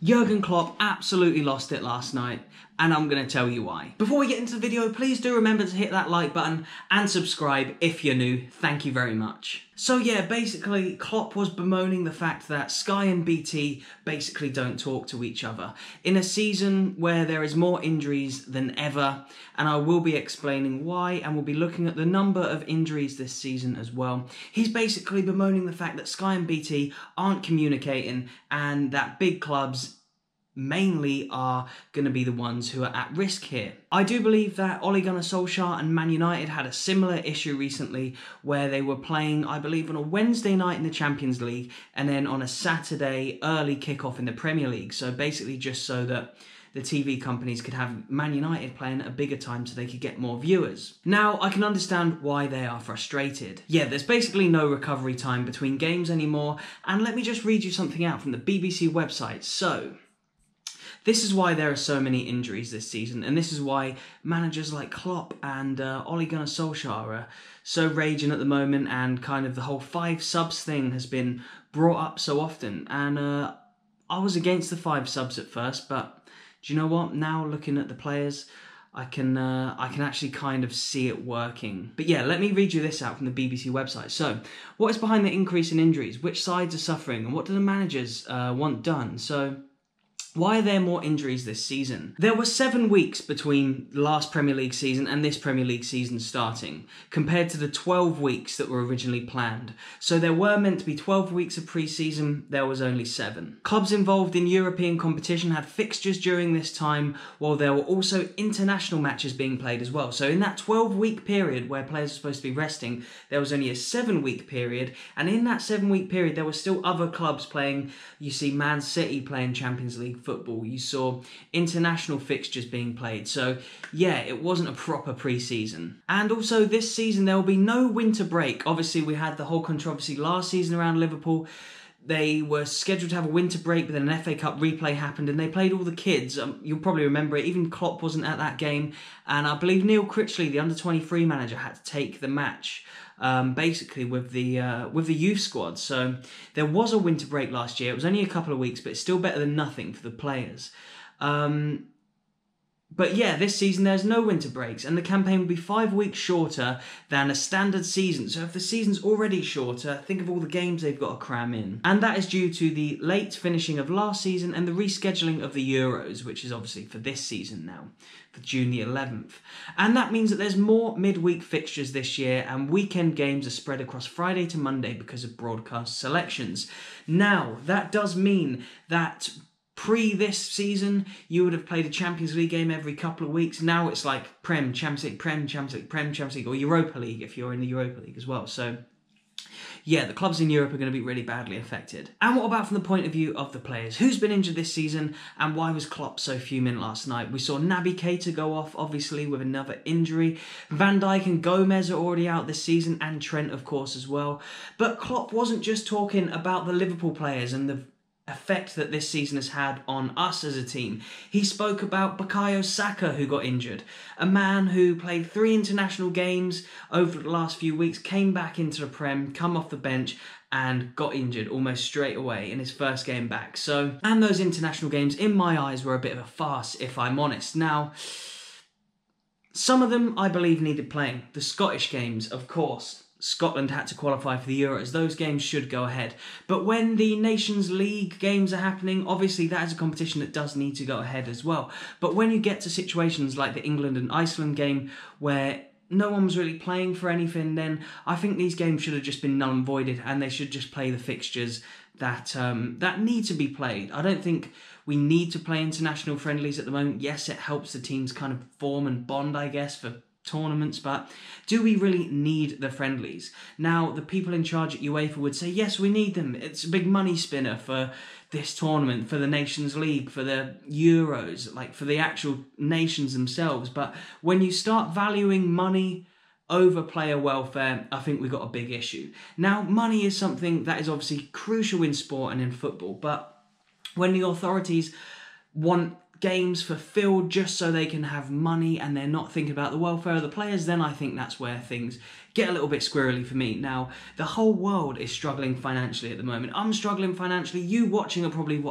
Jurgen Klopp absolutely lost it last night, and I'm going to tell you why. Before we get into the video, please do remember to hit that like button and subscribe if you're new. Thank you very much. So yeah, basically Klopp was bemoaning the fact that Sky and BT basically don't talk to each other in a season where there is more injuries than ever, and I will be explaining why, and we'll be looking at the number of injuries this season as well. He's basically bemoaning the fact that Sky and BT aren't communicating and that big clubs mainly are going to be the ones who are at risk here. I do believe that Ole Gunnar Solskjaer and Man United had a similar issue recently where they were playing, I believe, on a Wednesday night in the Champions League and then on a Saturday early kickoff in the Premier League. So basically just so that the TV companies could have Man United playing at a bigger time so they could get more viewers. Now, I can understand why they are frustrated. Yeah, there's basically no recovery time between games anymore, and let me just read you something out from the BBC website. So, this is why there are so many injuries this season, and this is why managers like Klopp and Ole Gunnar Solskjaer are so raging at the moment, and kind of the whole 5 subs thing has been brought up so often. And I was against the 5 subs at first, but do you know what? Now looking at the players, I can actually kind of see it working. But yeah, let me read you this out from the BBC website. So, what is behind the increase in injuries? Which sides are suffering? And what do the managers want done? So, why are there more injuries this season? There were 7 weeks between the last Premier League season and this Premier League season starting, compared to the 12 weeks that were originally planned. So there were meant to be 12 weeks of pre-season, there was only 7. Clubs involved in European competition had fixtures during this time, while there were also international matches being played as well. So in that 12-week period where players are supposed to be resting, there was only a 7-week period, and in that 7-week period there were still other clubs playing. You see Man City playing Champions League football, you saw international fixtures being played, so yeah, it wasn't a proper pre-season. And also this season there will be no winter break. Obviously we had the whole controversy last season around Liverpool. They were scheduled to have a winter break, but then an FA Cup replay happened and they played all the kids. You'll probably remember it, even Klopp wasn't at that game, and I believe Neil Critchley, the under-23 manager, had to take the match basically with the youth squad. So there was a winter break last year. It was only a couple of weeks, but it's still better than nothing for the players. But yeah, this season there's no winter breaks, and the campaign will be 5 weeks shorter than a standard season. So if the season's already shorter, think of all the games they've got to cram in. And that is due to the late finishing of last season and the rescheduling of the Euros, which is obviously for this season now, for June the 11th. And that means that there's more midweek fixtures this year, and weekend games are spread across Friday to Monday because of broadcast selections. Now, that does mean that pre this season, you would have played a Champions League game every couple of weeks. Now it's like Prem, Champions League, Prem, Champions League, Prem, Champions League, or Europa League if you're in the Europa League as well. So yeah, the clubs in Europe are going to be really badly affected. And what about from the point of view of the players? Who's been injured this season, and why was Klopp so fuming last night? We saw Naby Keita go off, obviously, with another injury. Van Dijk and Gomez are already out this season, and Trent, of course, as well. But Klopp wasn't just talking about the Liverpool players and the effect that this season has had on us as a team. He spoke about Bukayo Saka, who got injured. A man who played 3 international games over the last few weeks, came back into the Prem, come off the bench and got injured almost straight away in his first game back. So, and those international games, in my eyes, were a bit of a farce, if I'm honest. Now, some of them I believe needed playing. The Scottish games, of course. Scotland had to qualify for the Euros. Those games should go ahead. But when the Nations League games are happening, obviously that is a competition that does need to go ahead as well. But when you get to situations like the England and Iceland game where no one was really playing for anything, then I think these games should have just been null and voided, and they should just play the fixtures that need to be played. I don't think we need to play international friendlies at the moment. Yes, it helps the teams kind of form and bond, I guess, for tournaments, but do we really need the friendlies? Now, the people in charge at UEFA would say, yes, we need them. It's a big money spinner for this tournament, for the Nations League, for the Euros, like for the actual nations themselves. But when you start valuing money over player welfare, I think we've got a big issue. Now, money is something that is obviously crucial in sport and in football, but when the authorities want games fulfilled just so they can have money and they're not thinking about the welfare of the players, then I think that's where things get a little bit squirrely for me. Now, the whole world is struggling financially at the moment. I'm struggling financially. You watching are probably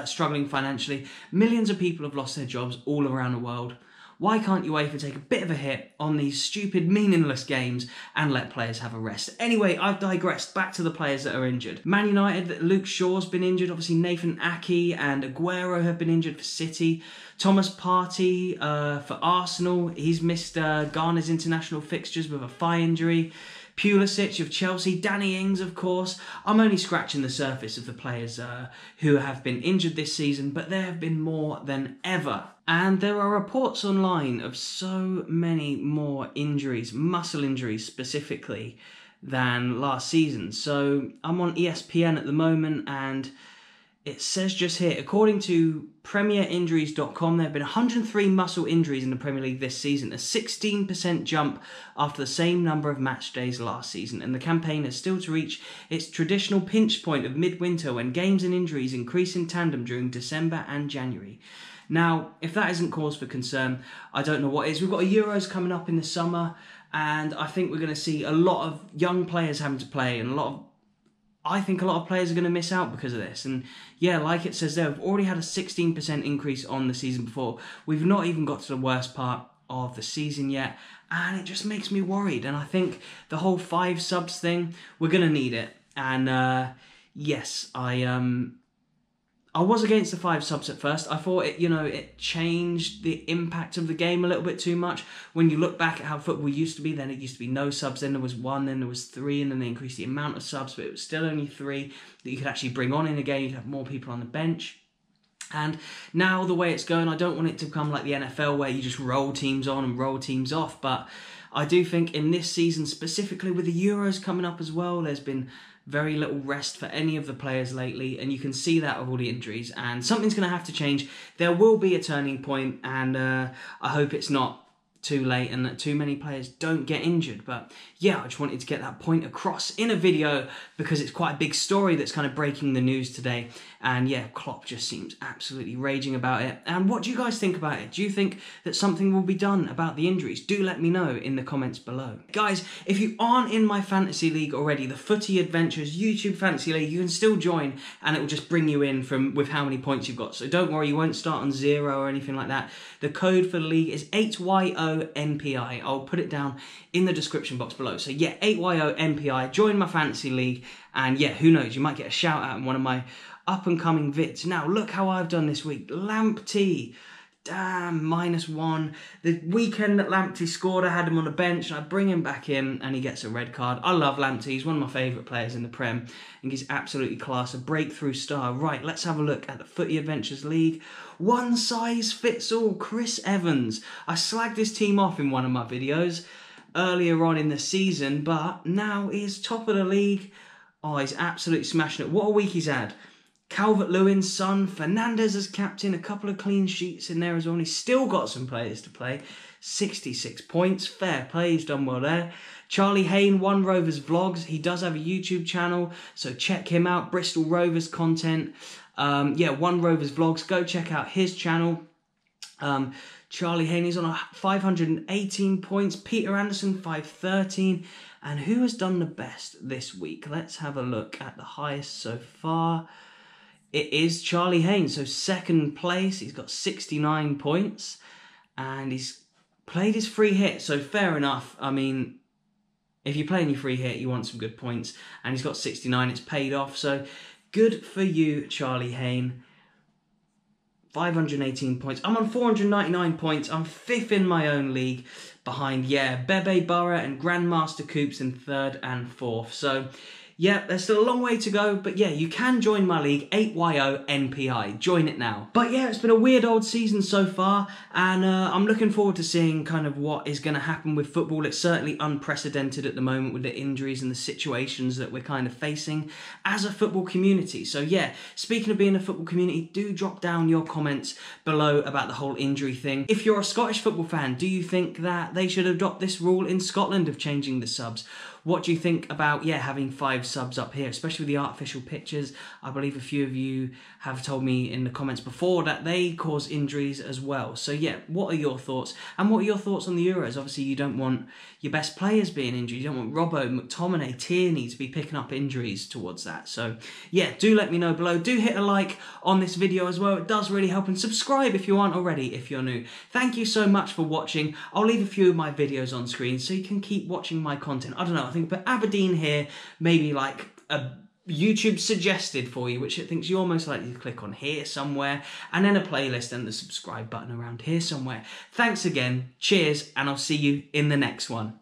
struggling financially. Millions of people have lost their jobs all around the world. Why can't UEFA take a bit of a hit on these stupid, meaningless games and let players have a rest? Anyway, I've digressed. Back to the players that are injured. Man United, Luke Shaw's been injured. Obviously, Nathan Ake and Aguero have been injured for City. Thomas Partey for Arsenal. He's missed Ghana's international fixtures with a thigh injury. Pulisic of Chelsea, Danny Ings, of course. I'm only scratching the surface of the players who have been injured this season, but there have been more than ever. And there are reports online of so many more injuries, muscle injuries specifically, than last season. So I'm on ESPN at the moment, and it says just here, according to PremierInjuries.com, there have been 103 muscle injuries in the Premier League this season, a 16% jump after the same number of match days last season, and the campaign is still to reach its traditional pinch point of midwinter when games and injuries increase in tandem during December and January. Now, if that isn't cause for concern, I don't know what is. We've got a Euros coming up in the summer, and I think we're going to see a lot of young players having to play, and I think a lot of players are going to miss out because of this. And yeah, like it says there, we've already had a 16% increase on the season before. We've not even got to the worst part of the season yet, and it just makes me worried. And I think the whole 5 subs thing, we're going to need it. And yes, I was against the 5 subs at first. I thought it changed the impact of the game a little bit too much. When you look back at how football used to be, then it used to be no subs, then there was 1, then there was 3, and then they increased the amount of subs, but it was still only 3 that you could actually bring on in a game. You'd have more people on the bench. And now the way it's going, I don't want it to become like the NFL where you just roll teams on and roll teams off, but I do think in this season, specifically with the Euros coming up as well, there's been very little rest for any of the players lately, and you can see that with all the injuries, and something's going to have to change. There will be a turning point, and I hope it's not too late and that too many players don't get injured. But yeah, I just wanted to get that point across in a video because it's quite a big story that's kind of breaking the news today. And yeah, Klopp just seems absolutely raging about it. And what do you guys think about it? Do you think that something will be done about the injuries? Do let me know in the comments below. Guys, if you aren't in my fantasy league already, the Footy Adventures YouTube Fantasy League, you can still join and it will just bring you in with how many points you've got. So don't worry, you won't start on 0 or anything like that. The code for the league is 8YONPI. I'll put it down in the description box below. So yeah, 8YONPI. Join my fantasy league, and yeah, who knows, you might get a shout out in one of my up and coming vids. Now look how I've done this week. Lamptey, damn, -1. The weekend that Lamptey scored, I had him on the bench, and I bring him back in and he gets a red card. I love Lamptey, he's one of my favourite players in the Prem. I think he's absolutely class, a breakthrough star. Right, let's have a look at the Footy Adventures League. One size fits all. Chris Evans. I slagged this team off in one of my videos earlier on in the season, but now he's top of the league. Oh, he's absolutely smashing it. What a week he's had. Calvert-Lewin's son, Fernandez as captain, a couple of clean sheets in there as well. And he's still got some players to play. 66 points, fair play, he's done well there. Charlie Hayne, One Rovers Vlogs. He does have a YouTube channel, so check him out. Bristol Rovers content. Yeah, One Rovers Vlogs. Go check out his channel. Charlie Hayne is on 518 points. Peter Anderson, 513. And who has done the best this week? Let's have a look at the highest so far. It is Charlie Hayne, so second place. He's got 69 points, and he's played his free hit, so fair enough. I mean, if you're playing your free hit, you want some good points, and he's got 69. It's paid off, so good for you, Charlie Hayne. 518 points. I'm on 499 points. I'm 5th in my own league behind, yeah, Bebe Borough and Grandmaster Coops in 3rd and 4th. So yeah, there's still a long way to go, but yeah, you can join my league, 8YONPI. Join it now. But yeah, it's been a weird old season so far, and I'm looking forward to seeing kind of what is going to happen with football. It's certainly unprecedented at the moment with the injuries and the situations that we're kind of facing as a football community. So yeah, speaking of being a football community, do drop down your comments below about the whole injury thing. If you're a Scottish football fan, do you think that they should adopt this rule in Scotland of changing the subs? what do you think about, yeah, having 5 subs up here, especially with the artificial pitches? I believe a few of you have told me in the comments before that they cause injuries as well. So yeah, what are your thoughts? And what are your thoughts on the Euros? Obviously, you don't want your best players being injured. You don't want Robbo, McTominay, Tierney to be picking up injuries towards that. So yeah, do let me know below. Do hit a like on this video as well. It does really help. And subscribe if you aren't already, if you're new. Thank you so much for watching. I'll leave a few of my videos on screen so you can keep watching my content. I don't know, I think put Aberdeen here, maybe like a YouTube suggested for you, which it thinks you're most likely to click on here somewhere, and then a playlist and the subscribe button around here somewhere. Thanks again, cheers, and I'll see you in the next one.